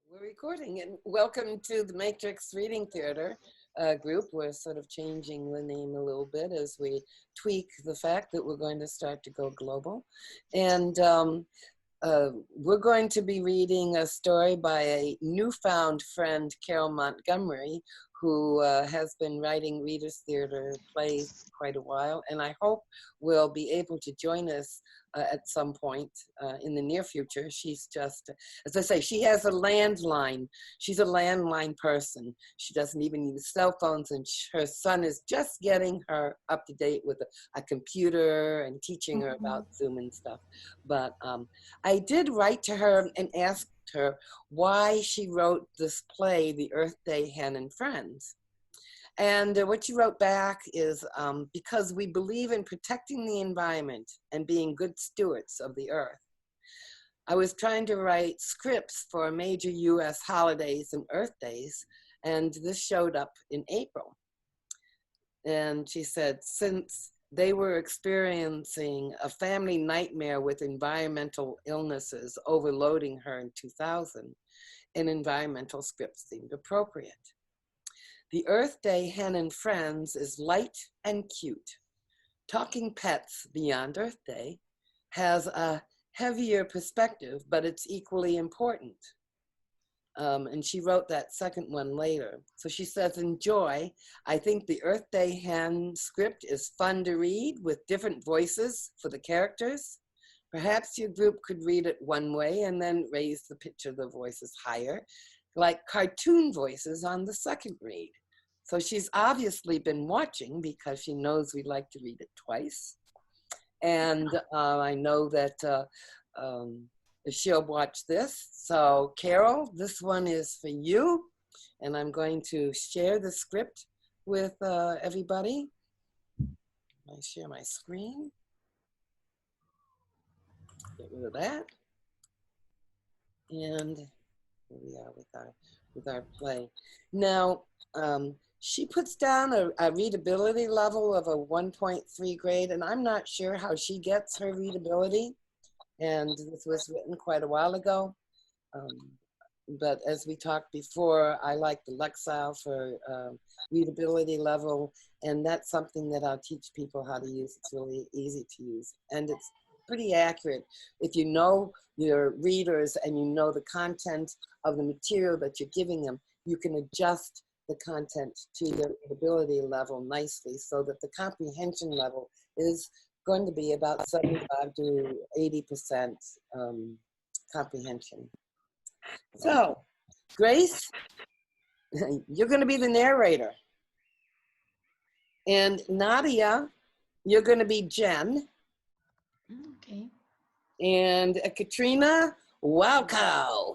We're recording, and welcome to the Matrix Reading Theater group. We're sort of changing the name a little bit as we tweak the fact that we're going to start to go global. And we're going to be reading a story by a newfound friend, Carol Montgomery, who has been writing Readers Theater plays quite a while, and I hope will be able to join us at some point in the near future. She's just, as I say, she has a landline. She's a landline person. She doesn't even use cell phones, and her son is just getting her up to date with a computer and teaching her about Zoom and stuff. But I did write to her and asked her why she wrote this play, The Earth Day Hen and Friends. And what she wrote back is because we believe in protecting the environment and being good stewards of the earth. I was trying to write scripts for major US holidays and Earth Days, and this showed up in April. And she said, since they were experiencing a family nightmare with environmental illnesses overloading her in 2000, an environmental script seemed appropriate. The Earth Day Hen and Friends is light and cute. Talking Pets Beyond Earth Day has a heavier perspective, but it's equally important. And she wrote that second one later. So she says, enjoy. I think the Earth Day Hen script is fun to read with different voices for the characters. Perhaps your group could read it one way and then raise the pitch of the voices higher, like cartoon voices on the second read. So she's obviously been watching because she knows we like to read it twice. And I know that she'll watch this. So Carol, this one is for you. And I'm going to share the script with everybody. I share my screen. Get rid of that. And here we are with our play. Now, she puts down a readability level of a 1.3 grade, and I'm not sure how she gets her readability. And this was written quite a while ago. But as we talked before, I like the Lexile for readability level, and that's something that I'll teach people how to use. It's really easy to use, and it's pretty accurate. If you know your readers and you know the content of the material that you're giving them, you can adjust the content to your readability level nicely so that the comprehension level is going to be about 75 to 80% comprehension. So, Grace, you're going to be the narrator. And Nadia, you're going to be Jen. Okay. And Katrina, Wow Cow.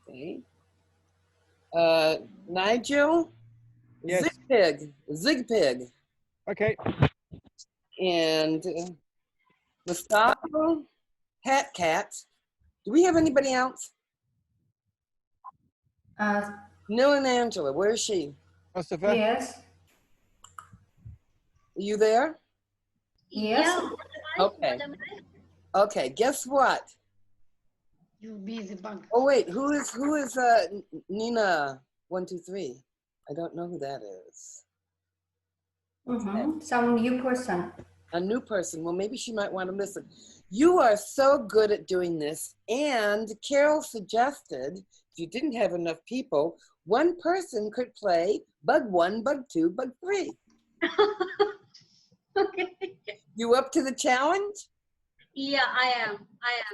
Okay. Nigel, Yes. Zigpig. Okay. And Mustafa, Hat Cat. Do we have anybody else? Nil and Angela, where is she? Mustafa? Yes. Are you there? Yes. Okay. Okay, guess what? You be the bug. Oh wait, who is Nina 123? I don't know who that is. Some new person. A new person. Well, maybe she might want to listen. You are so good at doing this. And Carol suggested if you didn't have enough people, one person could play bug 1, bug 2, bug 3. Okay. You up to the challenge? Yeah, I am.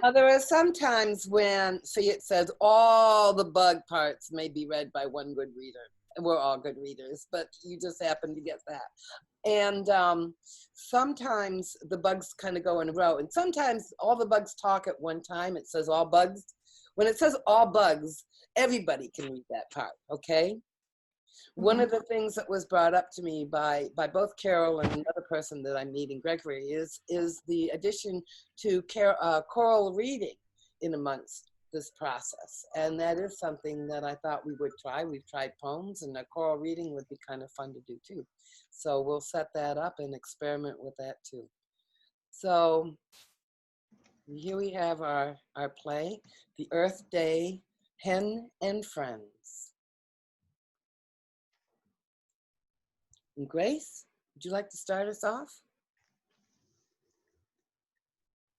Now, there are some times when, see, it says all the bug parts may be read by one good reader. And we're all good readers, but you just happen to get that. And sometimes the bugs kind of go in a row. And sometimes all the bugs talk at one time. It says all bugs. When it says all bugs, everybody can read that part, okay? One of the things that was brought up to me by both Carol and another person that I'm meeting, Gregory, is the addition to choral reading in amongst this process. And that is something that I thought we would try. We've tried poems, and a choral reading would be kind of fun to do too. So we'll set that up and experiment with that too. So Here we have our play, The Earth Day, Hen and Friends. And Grace, would you like to start us off?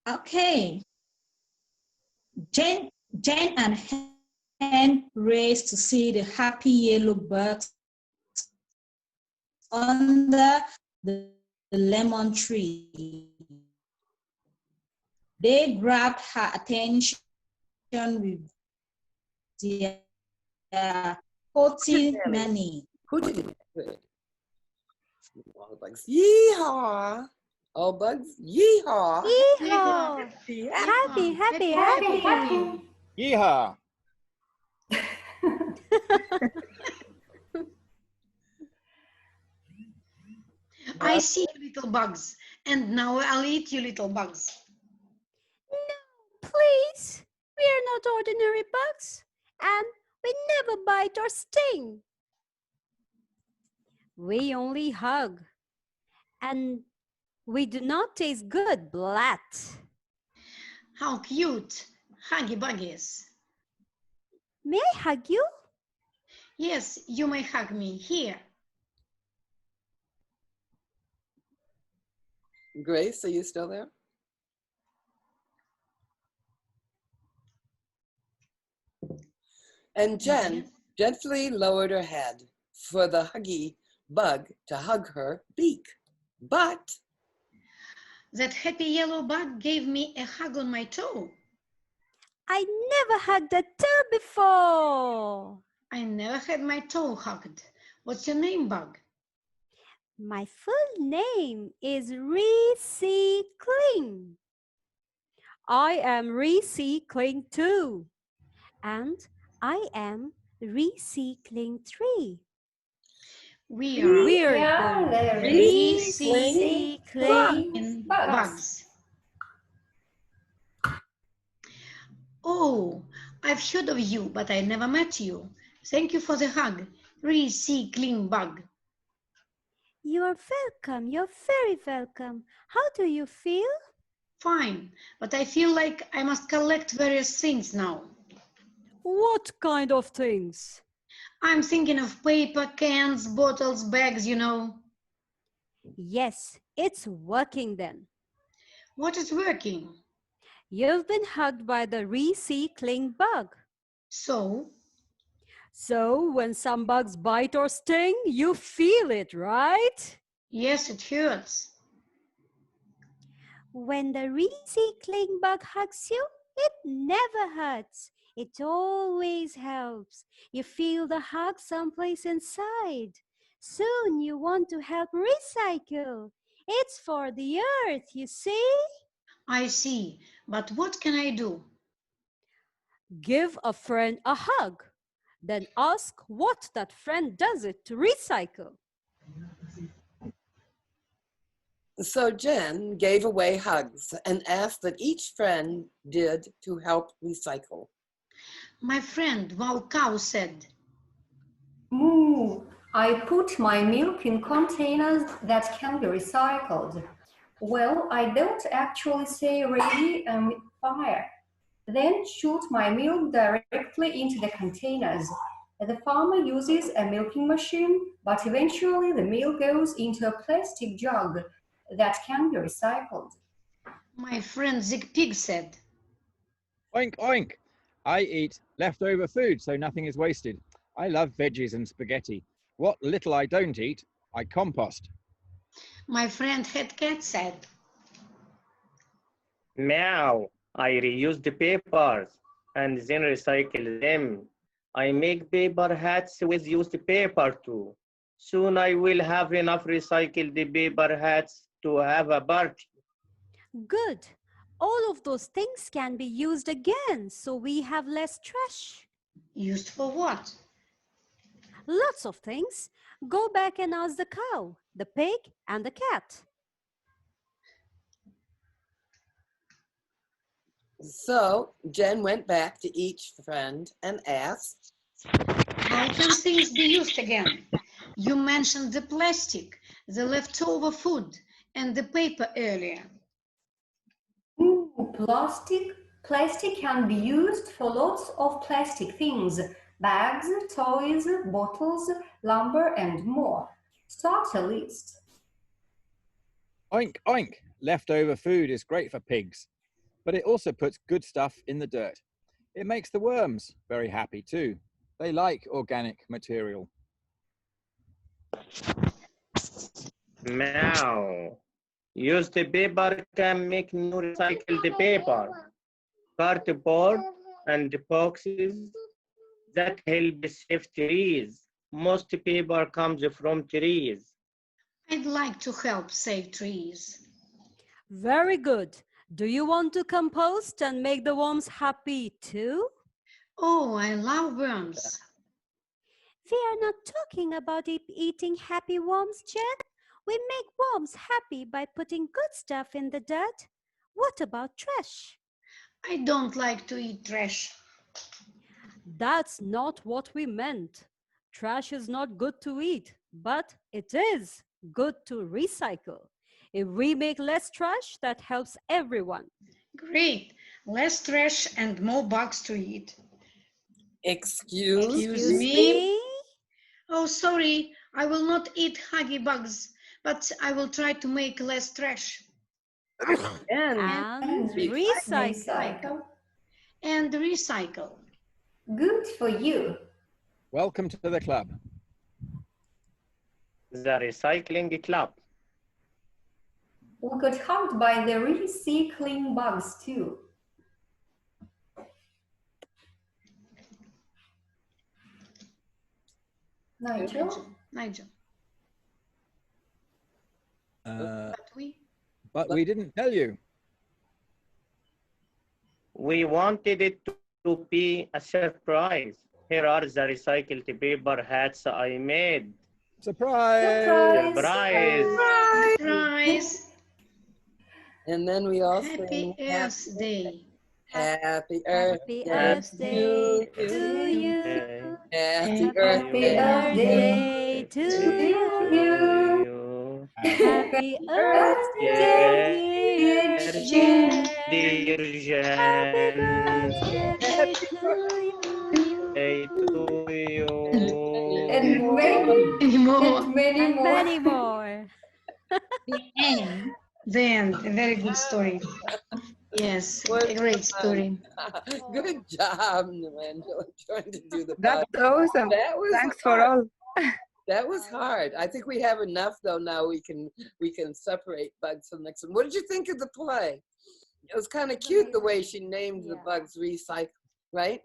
Okay. Jane and Hen raced to see the happy yellow bugs under the lemon tree. They grabbed her attention with their haughty nanny. Who did it with? All the bugs. Yeehaw! All bugs, yeehaw! Yeehaw! Happy, Happy, happy, happy. Yeehaw. I see you little bugs, and now I'll eat you little bugs. No, please. We are not ordinary bugs, and we never bite or sting. We only hug, and we do not taste good, blat. How cute, huggy buggies. May I hug you? Yes, you may hug me here. Grace, are you still there? And Jen gently lowered her head for the huggy bug to hug her beak. But that happy yellow bug gave me a hug on my toe. I never hugged a toe before. I never had my toe hugged. What's your name, bug? My full name is Recycling. I am Recycling 2, and I am Recycling 3. We're the Recycling bugs. Oh, I've heard of you, but I never met you. Thank you for the hug, Recycling bug. You are welcome. You're very welcome. How do you feel? Fine, but I feel like I must collect various things now. What kind of things? I'm thinking of paper, cans, bottles, bags, you know. Yes, it's working then. What is working? You've been hugged by the recycling bug. So when some bugs bite or sting, you feel it, right? yes, it hurts. When the recycling bug hugs you, it never hurts. It always helps. You feel the hug someplace inside. Soon you want to help recycle. It's for the earth, you see? I see, but what can I do? Give a friend a hug. Then ask what that friend does it to recycle. so Jen gave away hugs and asked that each friend did to help recycle. My friend Wow Cow said, Moo, I put my milk in containers that can be recycled. Well, I don't actually say ready and fire. Then shoot my milk directly into the containers. The farmer uses a milking machine, but eventually the milk goes into a plastic jug that can be recycled. my friend Zig Pig said, Oink, oink. I eat leftover food so nothing is wasted. I love veggies and spaghetti. What little I don't eat, I compost. my friend Head Cat said, Meow, I reuse the papers and then recycle them. I make paper hats with used paper too. Soon I will have enough recycled paper hats to have a party. Good. All of those things can be used again, so we have less trash. used for what? Lots of things. Go back and ask the cow, the pig, and the cat. So Jen went back to each friend and asked, How can things be used again? You mentioned the plastic, the leftover food, and the paper earlier. Moo, Plastic can be used for lots of plastic things. Bags, toys, bottles, lumber, and more. Start a list. Oink, oink. Leftover food is great for pigs, but it also puts good stuff in the dirt. It makes the worms very happy too. They like organic material. Meow. Used paper can make new recycled paper. Cardboard and boxes that help save trees. Most paper comes from trees. I'd like to help save trees. Very good. Do you want to compost and make the worms happy too? Oh, I love worms. We are not talking about eating happy worms, Jen. We make worms happy by putting good stuff in the dirt. What about trash? I don't like to eat trash. That's not what we meant. Trash is not good to eat, but it is good to recycle. If we make less trash, that helps everyone. Great. Less trash and more bugs to eat. Excuse me? Oh, sorry. I will not eat huggy bugs, but I will try to make less trash. and recycle. And recycle. Good for you. Welcome to the club. The recycling club. We got hugged by the recycling bugs too. Nigel? Nigel. But we didn't tell you. We wanted it to be a surprise. Here are the recycled paper hats I made. Surprise! Surprise! Surprise! And then we also Happy Earth Day. Happy Earth Day to you. Happy Earth Day to you. Happy Earth Day, dear Jen. Happy birthday to you. And many more. The end. The end. A very good story. Yes, a great story. Good job, Angela, trying to do the That's awesome. Thanks for all. That was hard. I think we have enough though. Now we can separate bugs from the next one. What did you think of the play? It was kind of cute the way she named the bugs recycle, right?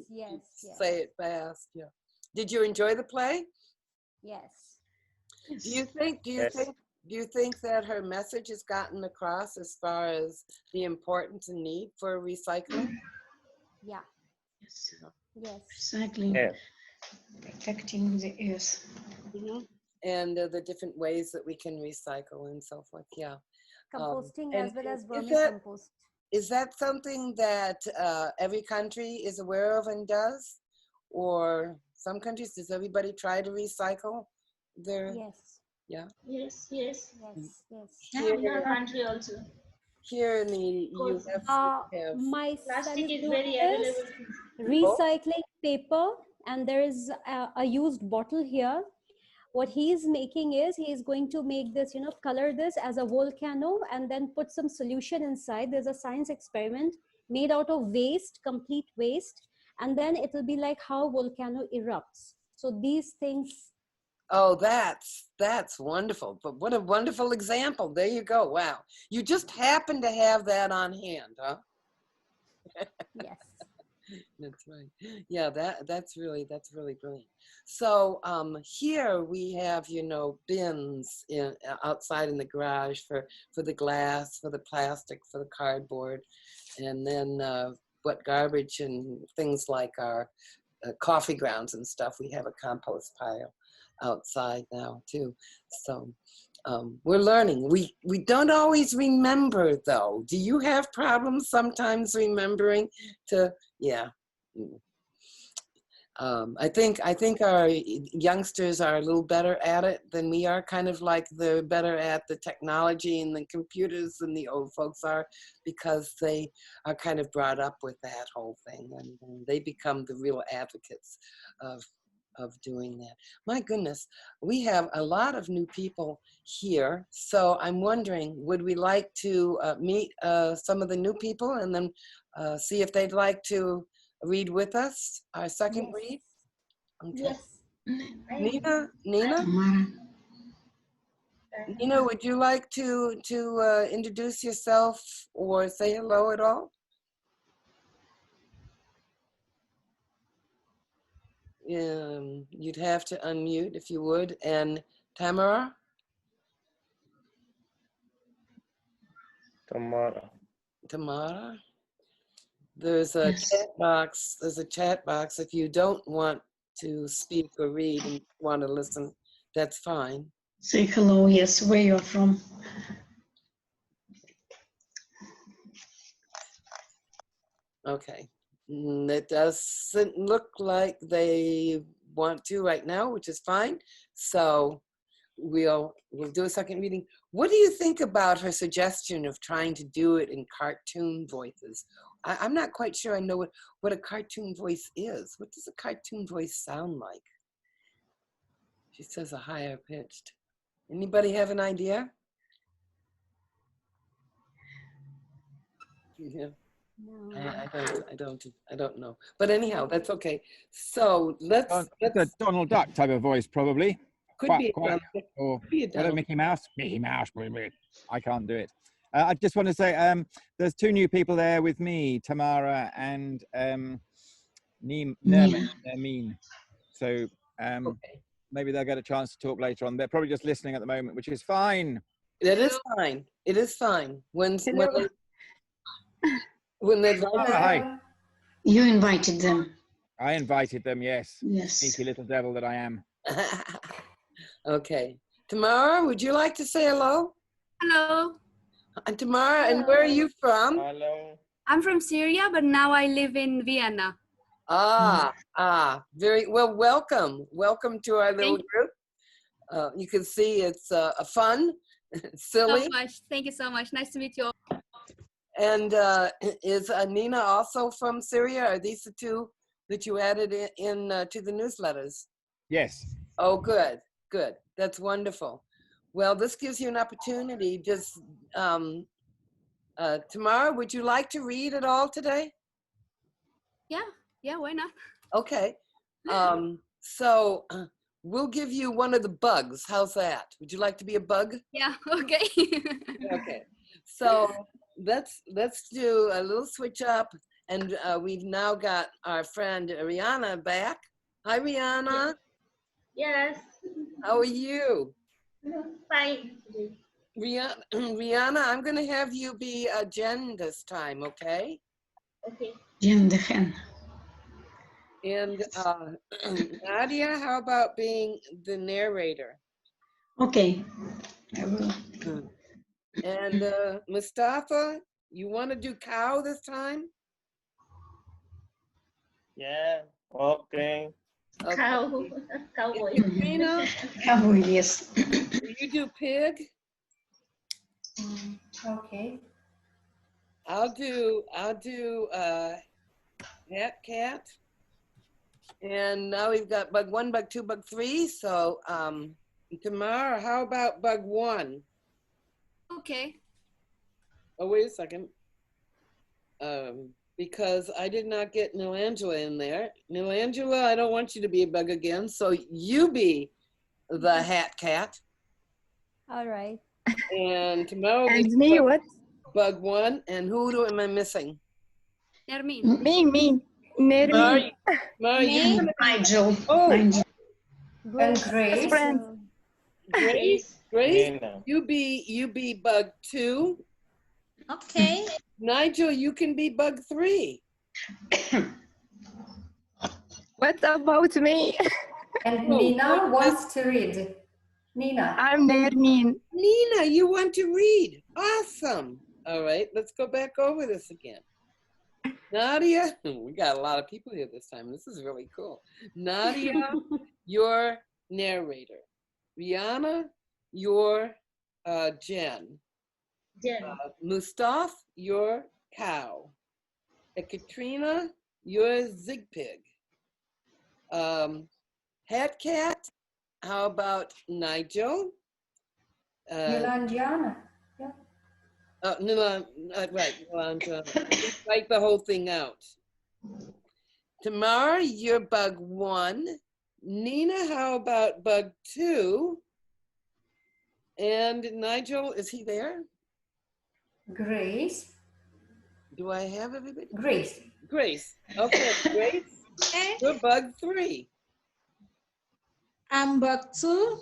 Yes. Say it fast. Yeah. Did you enjoy the play? Yes. Do you think that her message has gotten across as far as the importance and need for recycling? Yeah. Yes. Recycling. Yes. Protecting the earth. And the different ways that we can recycle and so forth. Yeah. Composting as well as is vermicompost. Is that something that every country is aware of and does? Or some countries, does everybody try to recycle their? Yes. Yeah. Yes. Here, In our country also. Here in the US, we have my Plastic son is doing very available. recycling paper, and there is a used bottle here. What he's making is he's going to make this, color this as a volcano and then put some solution inside. There's a science experiment made out of waste, complete waste, and then it will be like how volcano erupts. So these things. Oh, that's wonderful. But what a wonderful example. There you go. Wow. You just happen to have that on hand, huh? Yes. That's right. Yeah, that's really brilliant. So here we have, bins outside in the garage for the glass, for the plastic, for the cardboard, and then what garbage and things like our coffee grounds and stuff. We have a compost pile outside now too. So we're learning. We don't always remember though. Do you have problems sometimes remembering to? Yeah. I think our youngsters are a little better at it than we are, kind of like they're better at the technology and the computers than the old folks are, because they are kind of brought up with that whole thing, and they become the real advocates of doing that. My goodness, we have a lot of new people here, so I'm wondering, would we like to meet some of the new people and then see if they'd like to read with us, our second read? Okay. Yes. Nina, would you like to introduce yourself or say hello at all? You'd have to unmute if you would. And Tamara? Tamara? There's a chat box. There's a chat box. If you don't want to speak or read and want to listen, that's fine. Say hello, yes, where you're from. Okay. It doesn't look like they want to right now, which is fine. So we'll do a second reading. What do you think about her suggestion of trying to do it in cartoon voices? I'm not quite sure I know what a cartoon voice is. What does a cartoon voice sound like? She says a higher pitched. Anybody have an idea? Yeah. No. I don't know. But anyhow, that's okay. So let's It's a Donald Duck type of voice, probably. could Quack, be quack. Or could be a what, Donald. Mickey Mouse? Mickey Mouse. I can't do it. I just want to say there's two new people there with me, Tamara and Nermeen. So Okay. maybe they'll get a chance to talk later on. They're probably just listening at the moment, which is fine. It is fine. It is fine. When they'd like to. Hi. You invited them. I invited them, yes. Yes. Sneaky little devil that I am. Okay. Tamara, would you like to say hello? Hello, And Tamara, and where are you from? Hello. I'm from Syria, but now I live in Vienna. Very well. Welcome to our little Thank you group. You can see it's fun, silly. so much. Thank you so much. Nice to meet you all. And is Nina also from Syria? Are these the two that you added in to the newsletters? Yes. Oh, good. That's wonderful. Well, this gives you an opportunity. Just Tamara, would you like to read at all today? Yeah, why not? Okay. So we'll give you one of the bugs. How's that? Would you like to be a bug? Yeah, okay. Okay. So let's do a little switch up, and we've now got our friend Rihanna back. Hi, Rihanna. Yes. How are you? Fine. Rihanna, I'm going to have you be Jen this time, okay? Okay. Jen the hen. And Nadia, how about being the narrator? Okay. I will. And Mustafa, you want to do cow this time? Yeah. Okay. Okay. Cowboy. Katrina, Cowboy, yes. will you do pig? Okay. I'll do cat. And now we've got bug 1, bug 2, bug 3. So Tamara, how about bug 1? Okay. Oh, wait a second. Because I did not get Nilangela in there. Nilangela, I don't want you to be a bug again. So you be the hat cat. All right. And tomorrow And me, what? bug 1. And who am I missing? Nermin. Me. Nermin. Mara, you Nigel. Oh. Nigel. And Grace. Friend. Grace, Nina. you be bug 2. Okay. Nigel, you can be bug 3. What about me? And Nina wants to read. Nina. I'm Nermin. Nina, you want to read? Awesome. All right, let's go back over this again. Nadia, we got a lot of people here this time. This is really cool. Nadia, your narrator. Rihanna, your Jen. Jen. Mustaf, your cow. Katrina, your zig pig. Hat cat, how about Nigel? Nilanjana. Yeah. Right, write the whole thing out. Tamara, you're bug 1. Nina, how about bug 2? And Nigel, is he there? Grace. Do I have everybody? Grace. Grace. Okay, Grace, you're bug 3. I'm bug 2.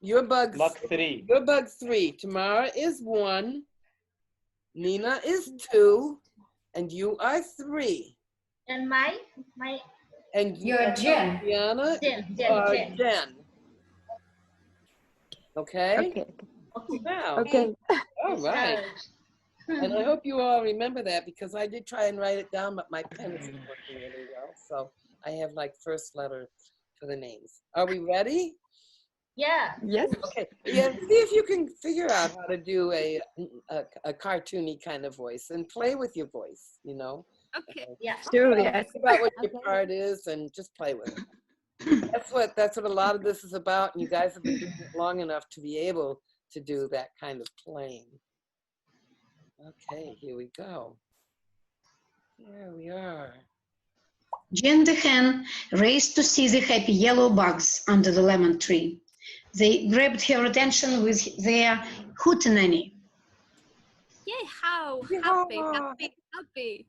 You're bug 3. You're bug 3. Tamara is 1. Nina is 2. And you are 3. And my And You're Jen. Diana, Jen. Jen. Okay? Okay. Now. Okay. All right. And I hope you all remember that because I did try and write it down, but my pen isn't working really well. So I have like first letter for the names. Are we ready? Yeah. Yes. Okay. Yeah. See if you can figure out how to do a cartoony kind of voice and play with your voice, you know? Okay. Yeah. Sure, yes. Think about what your part is and just play with it. That's what a lot of this is about. And you guys have been doing it long enough to be able to do that kind of playing. Okay, here we go. There we are. Jen the hen raced to see the happy yellow bugs under the lemon tree. They grabbed her attention with their hootenanny. Yay, how happy.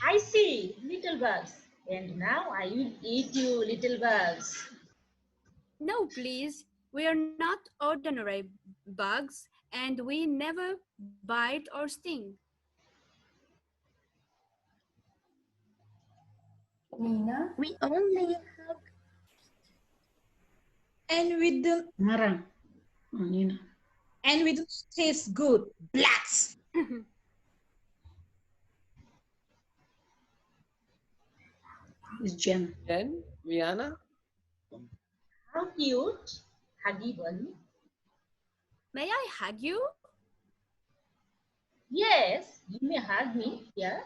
I see little bugs. And now I will eat you, little bugs. No, please. We are not ordinary bugs and we never bite or sting. Nina. We only have. And we don't. Mara. Oh, Nina. And we don't taste good. Blats. It's Jen. Jen, Rihanna. How cute. Huggy Bunny. May I hug you? Yes, you may hug me. Yeah.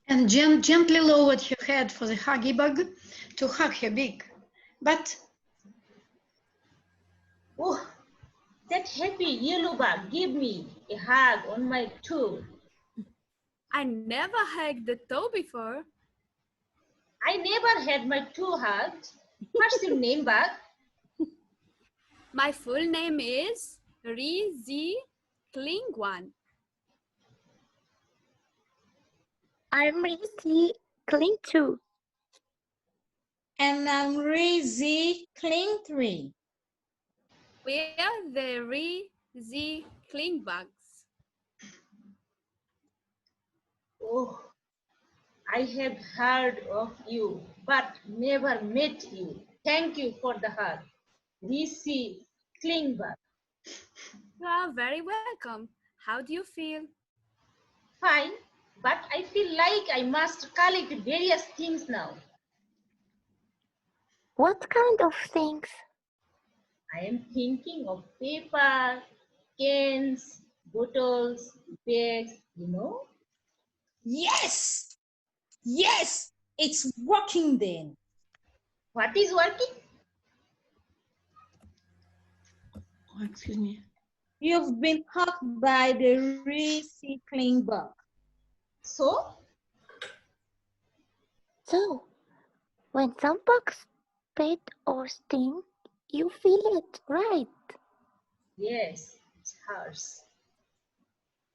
And Jen gently lowered her head for the huggy bug to hug her beak. But Oh, that happy yellow bug give me a hug on my toe. I never hugged the toe before. I never had my toe hugged. What's your name, bug? My full name is Rizi Klingwan. I'm Ricky. Cling to. And I'm Rizzy Clingtree. We are the Rizi Klingbugs. Oh, I have heard of you, but never met you. Thank you for the hug. DC Klingberg. You are very welcome. How do you feel? Fine, but I feel like I must collect various things now. What kind of things? I am thinking of paper, cans, bottles, bags, you know. Yes! Yes! It's working then. What is working? oh, excuse me. You've been caught by the recycling bug. So? So, when some bugs bite or sting, you feel it, right? Yes, it hurts.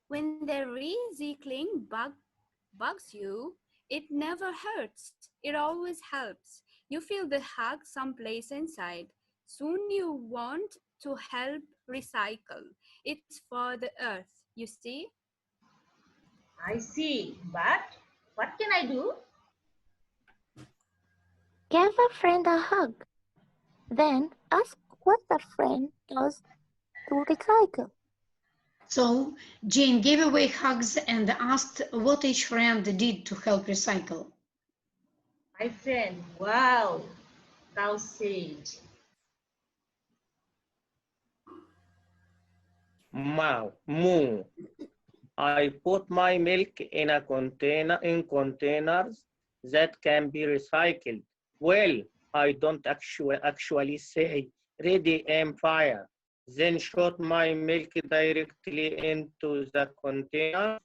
When the recycling bug bugs you, it never hurts. It always helps. You feel the hug someplace inside. Soon you want to help recycle. It's for the earth, you see? I see, but what can I do? Give a friend a hug. Then ask what the friend does to recycle. So Jane gave away hugs and asked what each friend did to help recycle. My friend, wow, thou said. Moo. I put my milk in a containers that can be recycled. Well, I don't actually say ready aim fire. Then shot my milk directly into the container.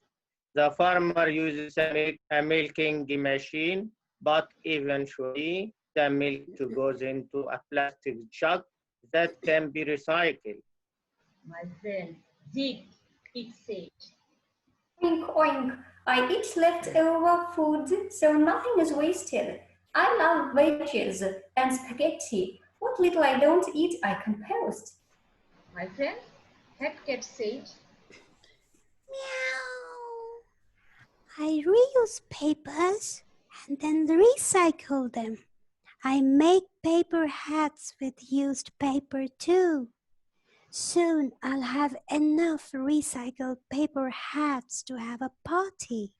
The farmer uses a milking machine, but eventually the milk goes into a plastic jug that can be recycled. My friend, dig, it said. Oink, oink. I eat leftover food, so nothing is wasted. I love veggies and spaghetti. What little I don't eat, I compost. My friend, Cat said. Meow. I reuse papers and then recycle them. I make paper hats with used paper too. Soon I'll have enough recycled paper hats to have a party.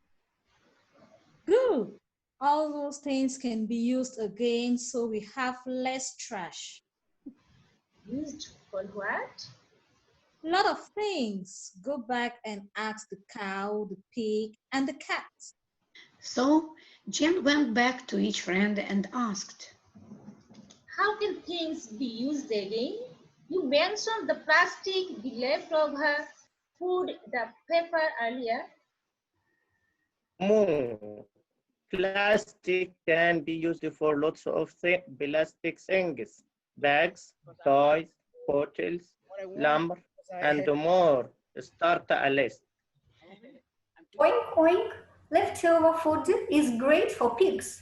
Good. All those things can be used again, so we have less trash. Used for what? A lot of things. Go back and ask the cow, the pig, and the cat. So Jane went back to each friend and asked, How can things be used again? You mentioned the plastic, the leftover food, the paper earlier. Moo. Plastic can be used for lots of plastic things. Bags, toys, bottles, lumber, and more. Start a list. Oink, oink. Leftover food is great for pigs,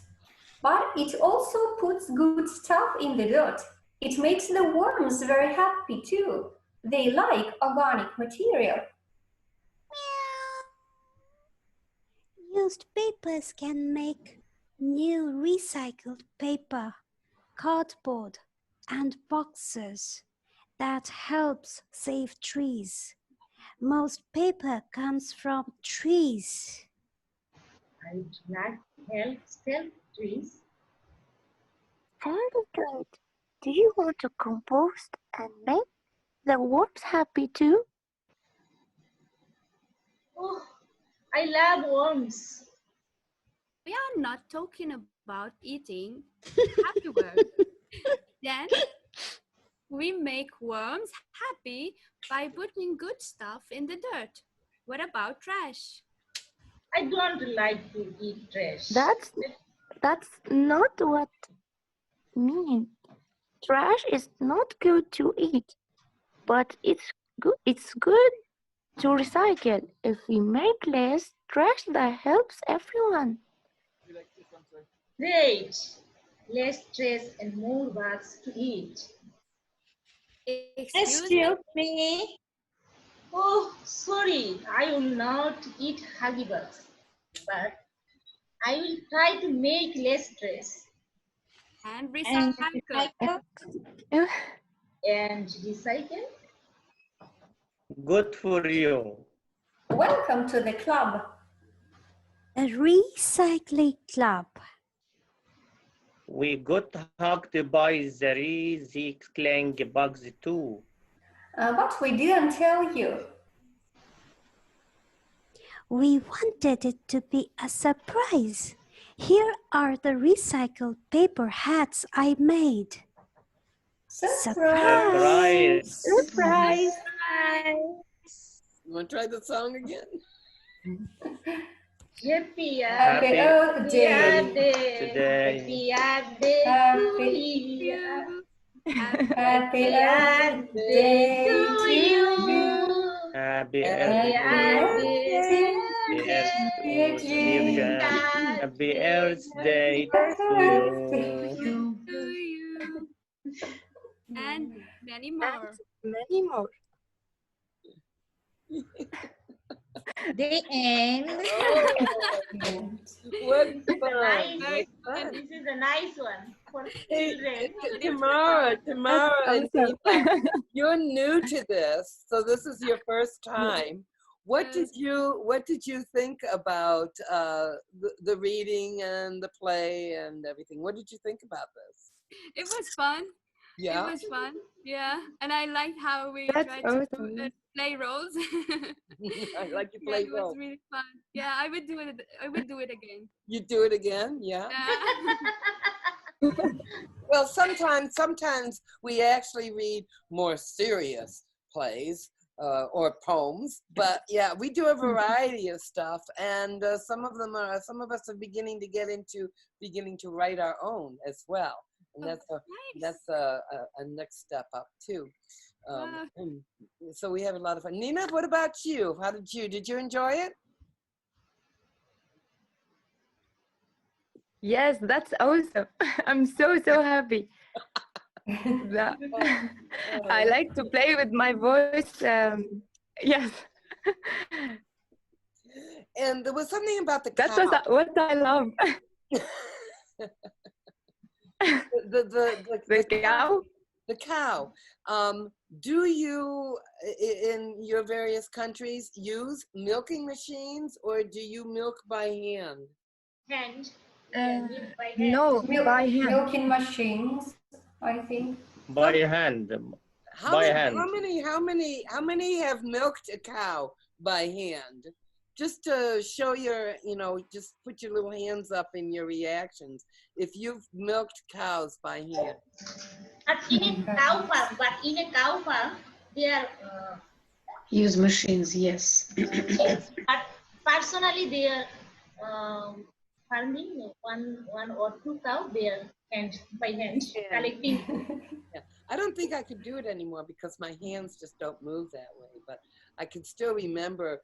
but it also puts good stuff in the dirt. It makes the worms very happy too. They like organic material. Used papers can make new recycled paper, cardboard, and boxes. That helps save trees. Most paper comes from trees. I'd like to help save trees. Very good. Do you want to compost and make the worms happy too? Oh, I love worms. We are not talking about eating happy worms. Then we make worms happy by putting good stuff in the dirt. What about trash? I don't like to eat trash. That's not what I mean. Trash is not good to eat, but it's good to recycle. If we make less trash, that helps everyone. Great. Less stress and more bugs to eat. Excuse me. Oh, sorry. I will not eat huggy bugs, but I will try to make less stress. And And recycle. And recycle. Good for you. Welcome to the club. A recycling club. We got hugged by the recycling bugs too. But we didn't tell you. We wanted it to be a surprise. Here are the recycled paper hats I made. Surprise! Surprise! You want to try the song again? Happy Earth Day today. Happy Earth Day Happy Earth Day to you. Happy Happy Earth Earth Day. Happy Earth Day to you. To you. And many more. Many more. The end. What This is a nice one. for Hey, children. Tamara, and Awesome. Nina, you're new to this, so this is your first time. What did you think about the reading and the play and everything? What did you think about this? It was fun. Yeah, It was fun. Yeah, and I liked how we That's tried to awesome. play roles. I like you Yeah, play it was role. really fun. Yeah, I would do it. I would do it again. You do it again, yeah. Yeah. Well, sometimes we actually read more serious plays or poems, but yeah, we do a variety of stuff, and some of us are beginning to write our own as well, and Oh, nice. that's a next step up too. Wow. And so we have a lot of fun. Nina, what about you? Did you enjoy it? Yes, that's awesome. I'm so happy. That I like to play with my voice. Yes, And there was something about the that's cow. what I love. The The cow. the cow. Do you, in your various countries, use milking machines, or do you milk by hand? Hand. Yeah, milk by hand. No, by hand. Milking machines, I think. By hand. How By many, hand. how many have milked a cow by hand? Just to show just put your little hands up in your reactions. If you've milked cows by hand. In a cow farm, but in a cow farm, they are Use machines, yes. yes, but personally they are farming one or two cow. They are by hand collecting. Yeah. I don't think I could do it anymore because my hands just don't move that way. But I can still remember,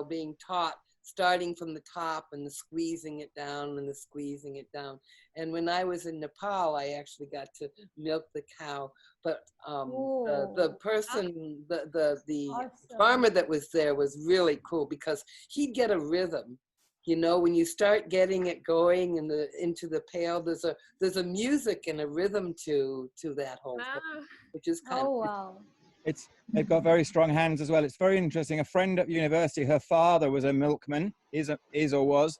being taught starting from the top and the squeezing it down and the squeezing it down. And when I was in Nepal, I actually got to milk the cow. But the person, the Awesome. farmer that was there was really cool because he'd get a rhythm. When you start getting it going into the pail, there's a music and a rhythm to that whole thing, Wow. which is kind Oh, of wow. They've got very strong hands as well. It's very interesting. A friend at university, her father was a milkman, is or was,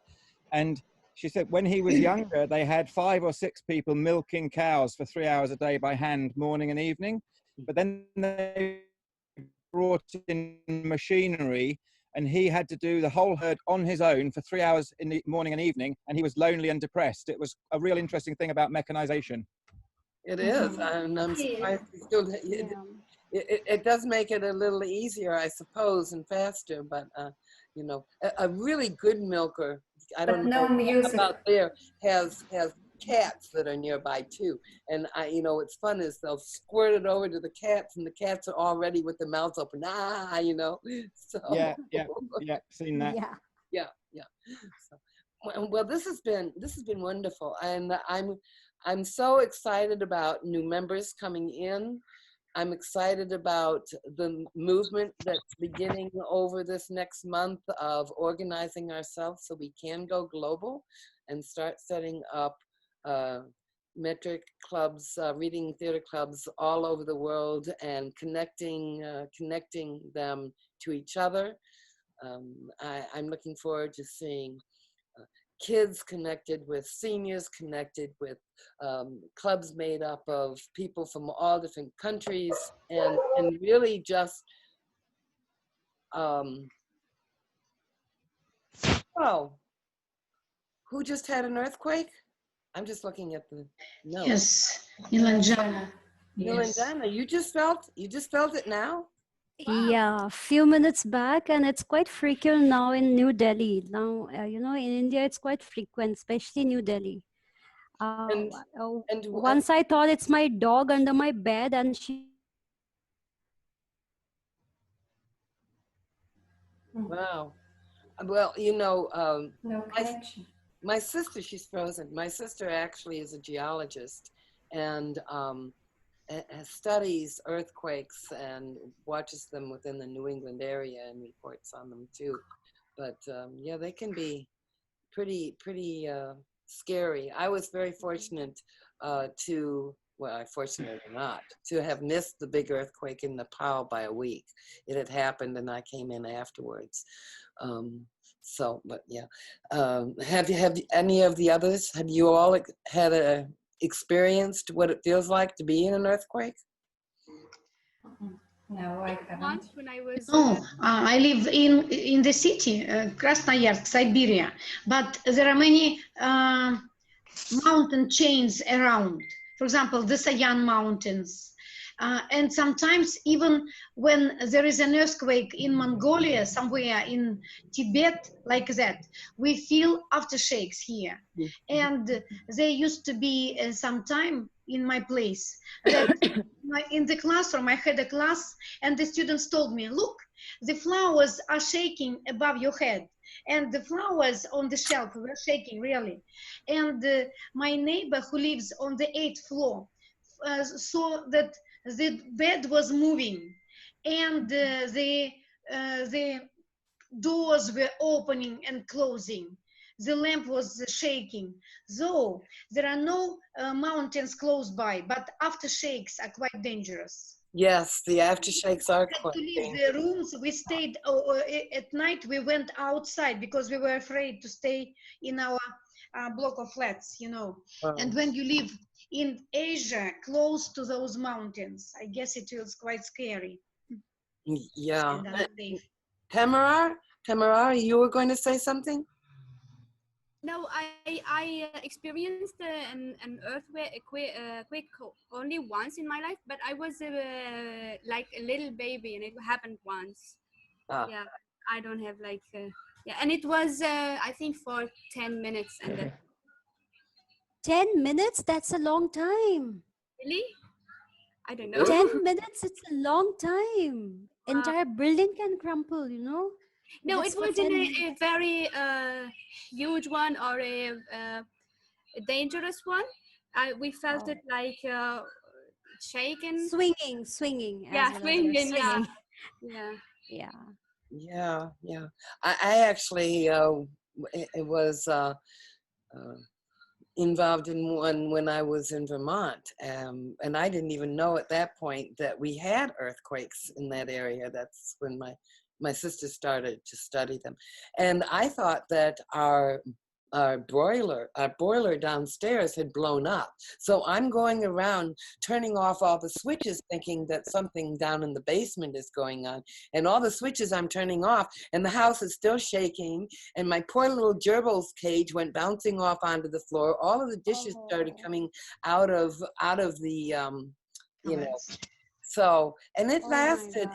and she said when he was younger, they had 5 or 6 people milking cows for 3 hours a day by hand, morning and evening. But then they brought in machinery, and he had to do the whole herd on his own for 3 hours in the morning and evening, and he was lonely and depressed. It was a real interesting thing about mechanization. it is. I'm surprised he still. It does make it a little easier, I suppose, and faster. But a really good milker, I don't But no know music. about there, has cats that are nearby too. And what's fun is they'll squirt it over to the cats, and the cats are already with their mouths open. So Yeah, seen that. Yeah. yeah. So, well, this has been wonderful, and I'm so excited about new members coming in. I'm excited about the movement that's beginning over this next month of organizing ourselves so we can go global and start setting up metric clubs, reading theater clubs all over the world, and connecting them to each other. I'm looking forward to seeing kids connected with seniors, connected with clubs made up of people from all different countries, and really just, oh, who just had an earthquake? I'm just looking at the notes. Yes, Nilanjana. Yes. Nilanjana, you just felt it now? Yeah, a few minutes back, and it's quite frequent now in New Delhi. Now, in India, it's quite frequent, especially New Delhi. And Once I thought it's my dog under my bed, and she. Wow. Well, No connection. my sister, she's frozen. My sister actually is a geologist, and studies earthquakes and watches them within the New England area and reports on them too. But yeah, they can be pretty scary. I was very fortunate well, fortunately not, to have missed the big earthquake in Nepal by a week. It had happened and I came in afterwards. But yeah. Have any of the others, have you all experienced what it feels like to be in an earthquake? No, I haven't. Once when I was No, I live in the city, Krasnoyarsk, Siberia, but there are many mountain chains around. For example, the Sayan Mountains. And sometimes even when there is an earthquake in Mongolia, somewhere in Tibet, like that, we feel aftershakes here. And there used to be some time in my place that in the classroom, I had a class and the students told me, look, the flowers are shaking above your head. And the flowers on the shelf were shaking, really. And my neighbor who lives on the 8th floor saw that the bed was moving and the doors were opening and closing. The lamp was shaking. Though there are no mountains close by, but aftershakes are quite dangerous. Yes, the aftershakes are We had quite to leave dangerous. the rooms. We stayed at night. We went outside because we were afraid to stay in our block of flats, you know. And when you live in Asia, close to those mountains, I guess it feels quite scary. Yeah. And unsafe. Tamara, you were going to say something? No, I experienced an earthquake quake only once in my life, but I was like a little baby, and it happened once. Yeah, I don't have like yeah, and it was I think for 10 minutes, and that 10 minutes? That's a long time. really I don't know. 10 minutes, it's a long time. Entire building can crumple, you know? If No, it's it for wasn't 10 a very huge one or a dangerous one. We felt it like shaken. swinging, Yeah, as well as you're swinging. Yeah, swinging. yeah. Yeah. Yeah. I actually it was involved in one when I was in Vermont, and I didn't even know at that point that we had earthquakes in that area. That's when my sister started to study them, and I thought that our boiler downstairs had blown up. So I'm going around turning off all the switches thinking that something down in the basement is going on. And all the switches I'm turning off and the house is still shaking. And my poor little gerbil's cage went bouncing off onto the floor. All of the dishes started coming out of the, you know, so, and it lasted,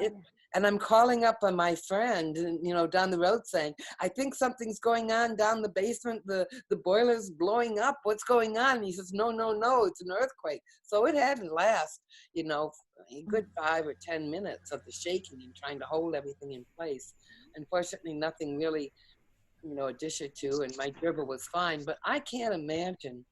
and I'm calling up on my friend, you know, down the road saying, I think something's going on down the basement. The boiler's blowing up. What's going on? And he says, no, it's an earthquake. So it had to last, you know, a good 5 or 10 minutes of the shaking and trying to hold everything in place. Unfortunately, nothing really, you know, a dish or two, and my gerbil was fine. But I can't imagine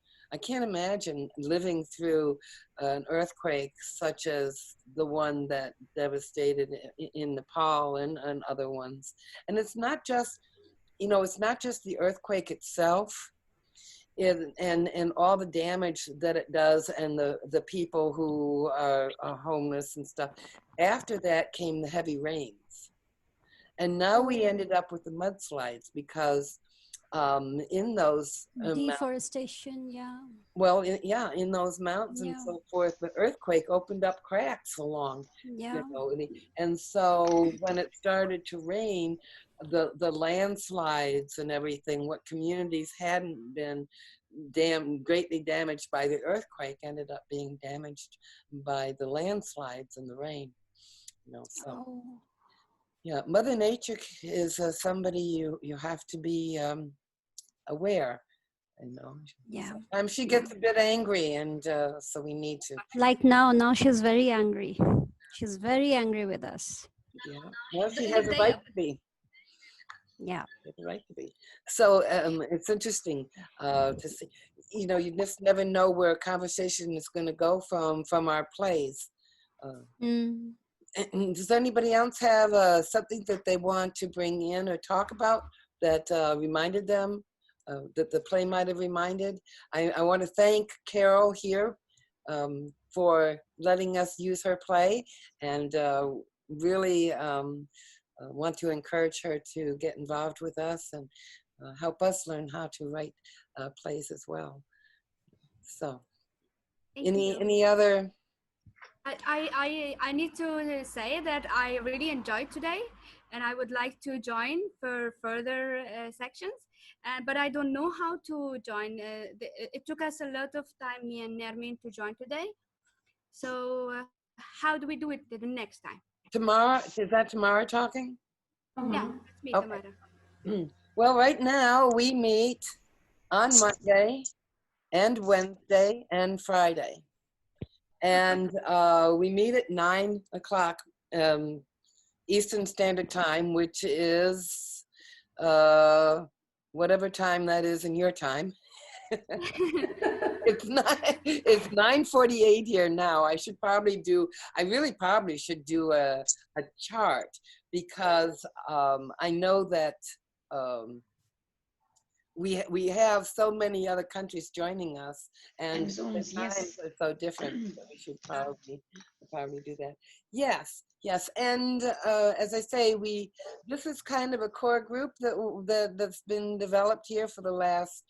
living through an earthquake such as the one that devastated in Nepal and other ones. And it's not just, you know, it's not just the earthquake itself and all the damage that it does and the people who are homeless and stuff. After that came the heavy rains. And now we ended up with the mudslides because in those deforestation, in those mountains and so forth, the earthquake opened up cracks along, you know, and so when it started to rain, the landslides and everything, what communities hadn't been greatly damaged by the earthquake ended up being damaged by the landslides and the rain, you know. So yeah, Mother Nature is somebody you have to be aware, you know. Sometimes she gets a bit angry, and so we need to. Like now she's very angry. She's very angry with us. Yeah, well, she has a right to be. Yeah, she has a right to be. So it's interesting to see. You know, you just never know where a conversation is going to go from our plays. And does anybody else have something that they want to bring in or talk about that reminded them that the play might have reminded. I want to thank Carol here for letting us use her play, and really want to encourage her to get involved with us and help us learn how to write plays as well. So, any other? I need to say that I really enjoyed today, and I would like to join for further sections. But I don't know how to join. It took us a lot of time, me and Nermin, to join today. So how do we do it the next time? Tomorrow, is that tomorrow talking? Yeah, let's meet Okay. tomorrow. Well, right now we meet on Monday and Wednesday and Friday. And we meet at 9 o'clock Eastern Standard Time, which is whatever time that is in your time. It's 9:48 here now. I really probably should do a chart, because I know that we have so many other countries joining us, and the times are so different. So we should probably do that. Yes, and as I say, this is kind of a core group that's been developed here for the last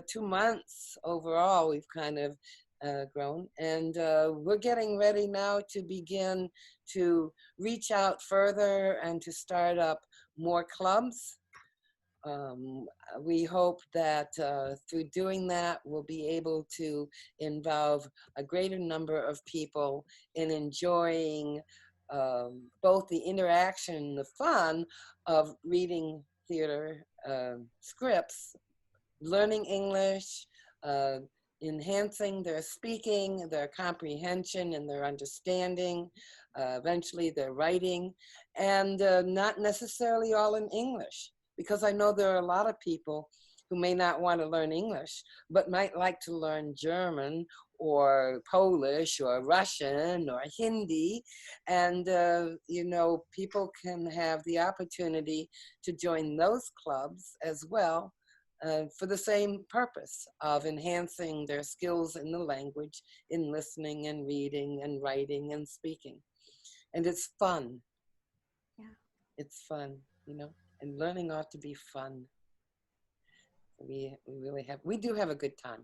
2 months. Overall, we've kind of grown, and we're getting ready now to begin to reach out further and to start up more clubs. We hope that through doing that, we'll be able to involve a greater number of people in enjoying both the interaction, the fun of reading theater scripts, learning English, enhancing their speaking, their comprehension, and their understanding, eventually their writing, and not necessarily all in English. Because I know there are a lot of people who may not want to learn English, but might like to learn German or Polish or Russian or Hindi. And, people can have the opportunity to join those clubs as well for the same purpose of enhancing their skills in the language, in listening and reading and writing and speaking. And it's fun. Yeah. It's fun, and learning ought to be fun. We do have a good time.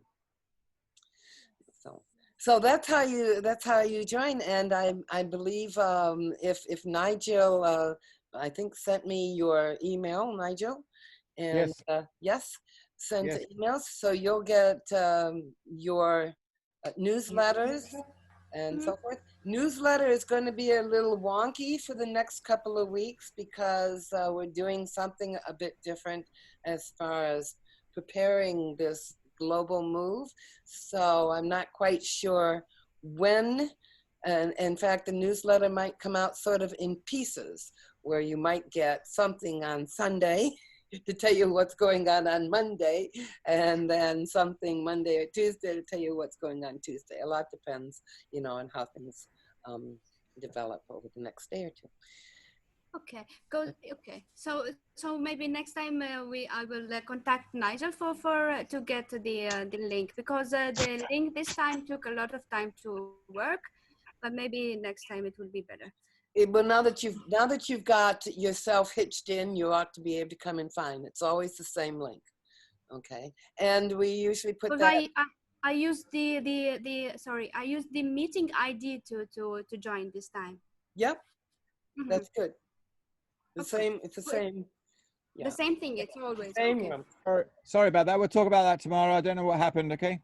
So that's how you join. And I believe if Nigel I think sent me your email, Nigel, and yes, sent emails, so you'll get your newsletters and so forth. Newsletter is going to be a little wonky for the next couple of weeks, because we're doing something a bit different as far as preparing this global move. So I'm not quite sure when. And in fact, the newsletter might come out sort of in pieces, where you might get something on Sunday to tell you what's going on Monday, and then something Monday or Tuesday to tell you what's going on Tuesday. A lot depends, on how things develop over the next day or two. Okay, okay. So maybe next time I will contact Nigel for to get the link, because the link this time took a lot of time to work, but maybe next time it will be better. Well, now that you've got yourself hitched in, you ought to be able to come and find. It's always the same link, okay? And we usually put that. I used I used the meeting ID to join this time. Yep, that's good. It's the same. Yeah. The same thing. It's always same okay. room. Sorry about that. We'll talk about that tomorrow. I don't know what happened. Okay.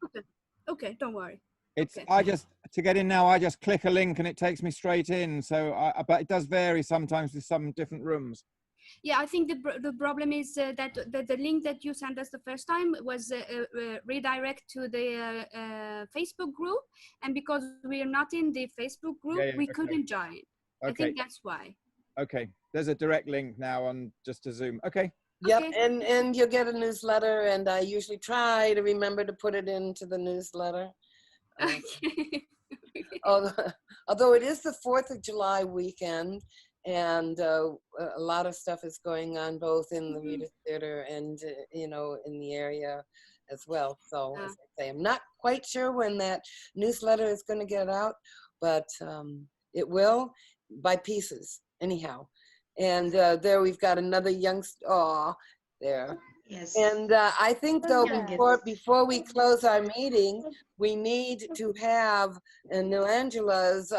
Okay. Don't worry. It's to get in now. I just click a link and it takes me straight in. So, but it does vary sometimes with some different rooms. Yeah, I think the problem is that the link that you sent us the first time was redirect to the Facebook group, and because we are not in the Facebook group, we couldn't join. Okay. I think that's why. Okay, there's a direct link now on just to Zoom. Okay. Yep, okay. And you'll get a newsletter, and I usually try to remember to put it into the newsletter. Although it is the 4th of July weekend, and a lot of stuff is going on both in the Reader Theater and in the area as well. So as I say, I'm not quite sure when that newsletter is going to get out, but it will, by pieces anyhow. And there we've got another youngster. Aw, there. Yes. And I think though, before we close our meeting, we need to have Angela's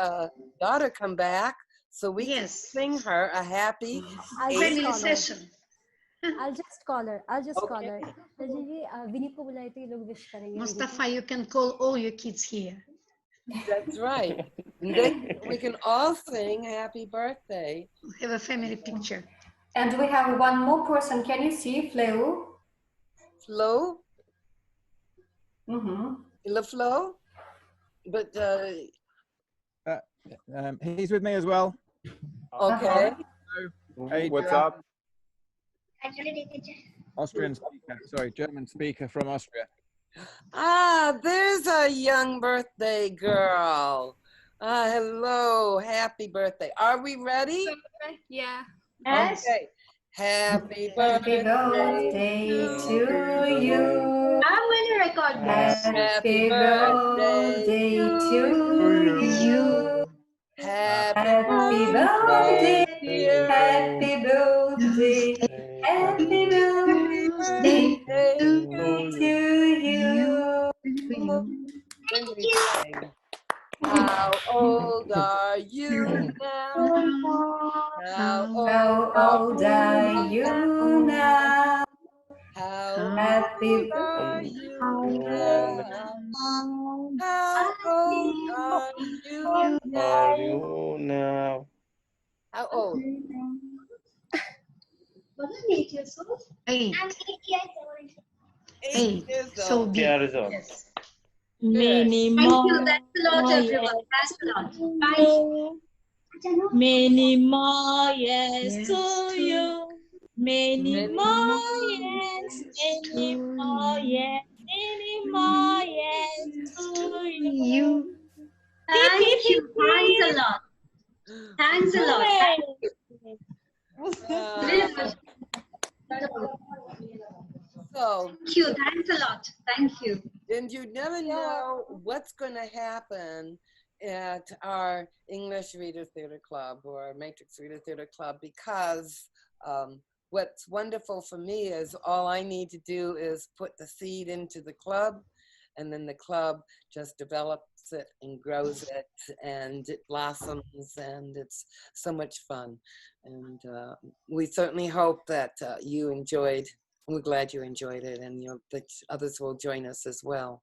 daughter come back so we can sing her a happy family session. I'll just call her. Call her. Mustafa, you can call all your kids here. That's right. And then we can all sing happy birthday. Have a family picture. And we have one more person. Can you see Flo? Flo? Mm-hmm. La Flo? But he's with me as well. okay. Hey, what's up? Austrian speaker, sorry, German speaker from Austria. Ah, there's a young birthday girl. Hello, happy birthday. Are we ready? Yeah. Yes. Okay. Happy birthday to you. I'm going to record this. Happy birthday to you. Happy birthday. dear. Happy birthday. Happy birthday to you. How old are you now? How old are you now? How Happy old are you now? How old are you now? How old? 8 years old. 8. I'm 8 years old. So big. Yes. Many Thank more. you. That's a lot, everyone. That's a lot. Bye. Many more years to you. Many more years. Many more years. Many more years to you. Thank you. Thanks a lot. Thanks a lot. So, thank you. Thanks a lot. Thank you. And you never know what's going to happen at our English Reader Theater Club or our Matrix Reader Theater Club, because what's wonderful for me is all I need to do is put the seed into the club, and then the club just develops it and grows it, and it blossoms, and it's so much fun. And we certainly hope that you enjoyed. We're glad you enjoyed it, and that others will join us as well.